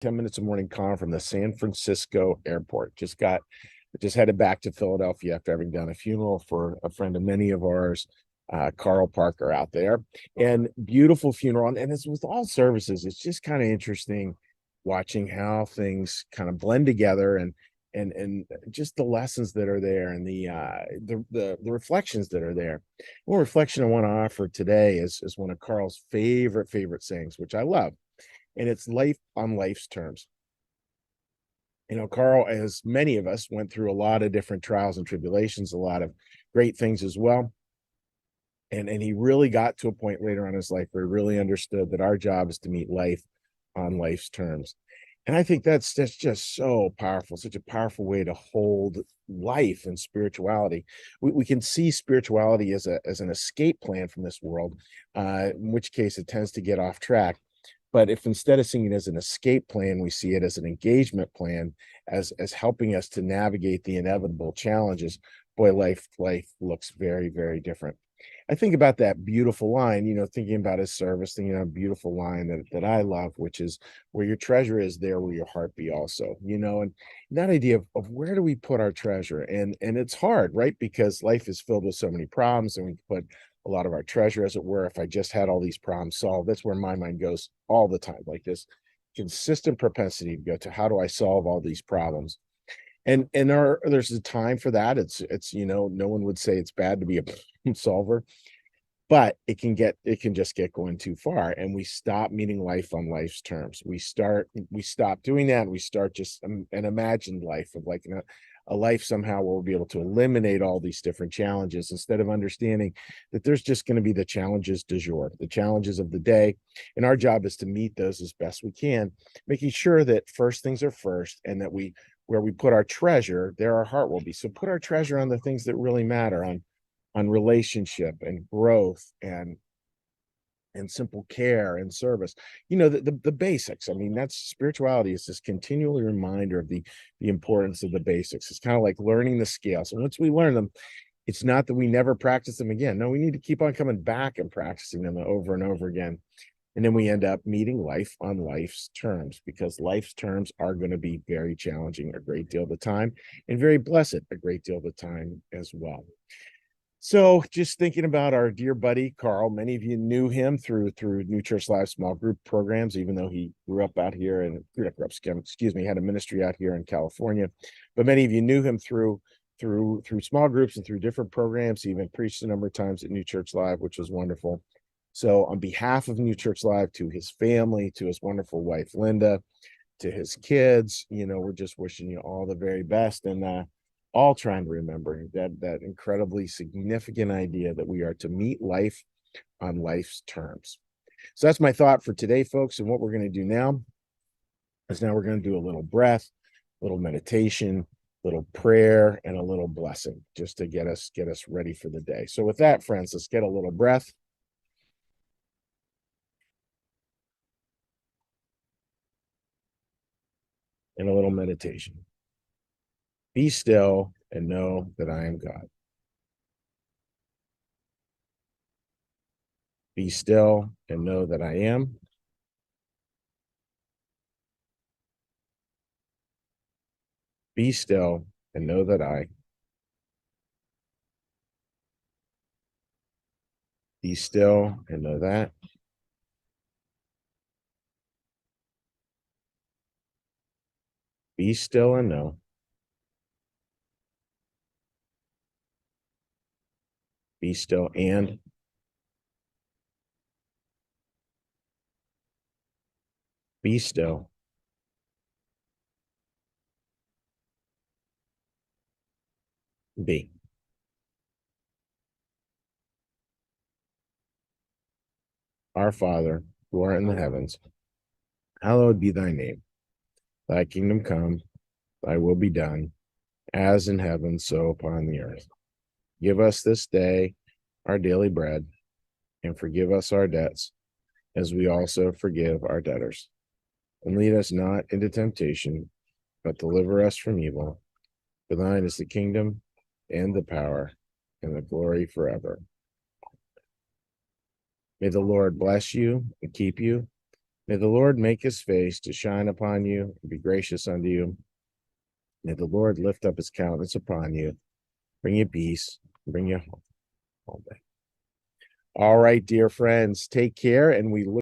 10 minutes of morning call from the San Francisco airport. Just headed back to Philadelphia after having done a funeral for a friend of many of ours, Carl Parker out there. And beautiful funeral. And it's with all services, it's just kind of interesting watching how things kind of blend together and just the lessons that are there and the reflections that are there. One reflection I want to offer today is one of Carl's favorite sayings, which I love, and it's life on life's terms. Carl, as many of us, went through a lot of different trials and tribulations, a lot of great things as well. And he really got to a point later on in his life where he really understood that our job is to meet life on life's terms. And I think that's just so powerful, such a powerful way to hold life and spirituality. We can see spirituality as an escape plan from this world, in which case it tends to get off track. But if instead of seeing it as an escape plan, we see it as an engagement plan, as helping us to navigate the inevitable challenges, boy, life looks very different. I think about that beautiful line, thinking about his service, thinking about a beautiful line that I love, which is where your treasure is, there will your heart be also, and that idea of where do we put our treasure? And it's hard, right? Because life is filled with so many problems, and we put a lot of our treasure, as it were. If I just had all these problems solved, that's where my mind goes all the time, like this consistent propensity to go to how do I solve all these problems? And there's a time for that. It's no one would say it's bad to be a problem solver, but it can just get going too far, and we stop meeting life on life's terms. We stop doing that, and we start just an imagined life of like a life somehow where we'll be able to eliminate all these different challenges, instead of understanding that there's just going to be the challenges du jour, the challenges of the day, and our job is to meet those as best we can, making sure that first things are first, and that where we put our treasure, there our heart will be. So put our treasure on the things that really matter, on relationship and growth and simple care and service, the basics. I mean, that's spirituality, is this continual reminder of the importance of the basics. It's kind of like learning the scales, and once we learn them, it's not that we never practice them again. No, we need to keep on coming back and practicing them over and over again, and then we end up meeting life on life's terms, because life's terms are going to be very challenging a great deal of the time, and very blessed a great deal of the time as well. So just thinking about our dear buddy, Carl, many of you knew him through New Church Live small group programs, even though he grew up out here and had a ministry out here in California. But many of you knew him through small groups and through different programs. He even preached a number of times at New Church Live, which was wonderful. So on behalf of New Church Live, to his family, to his wonderful wife, Linda, to his kids, we're just wishing you all the very best, and all trying to remember that incredibly significant idea that we are to meet life on life's terms. So that's my thought for today, folks. And what we're going to do now we're going to do a little breath, a little meditation, a little prayer, and a little blessing, just to get us ready for the day. So with that, friends, let's get a little breath and a little meditation. Be still and know that I am God. Be still and know that I am. Be still and know that I. Be still and know that. Be still and know. Be still and. Be still. Be. Our Father, who art in the heavens, hallowed be thy name. Thy kingdom come, thy will be done, as in heaven, so upon the earth. Give us this day our daily bread, and forgive us our debts, as we also forgive our debtors. And lead us not into temptation, but deliver us from evil. For thine is the kingdom, and the power, and the glory forever. May the Lord bless you and keep you. May the Lord make his face to shine upon you and be gracious unto you. May the Lord lift up his countenance upon you, bring you peace, bring you home. All right, dear friends, take care, and we look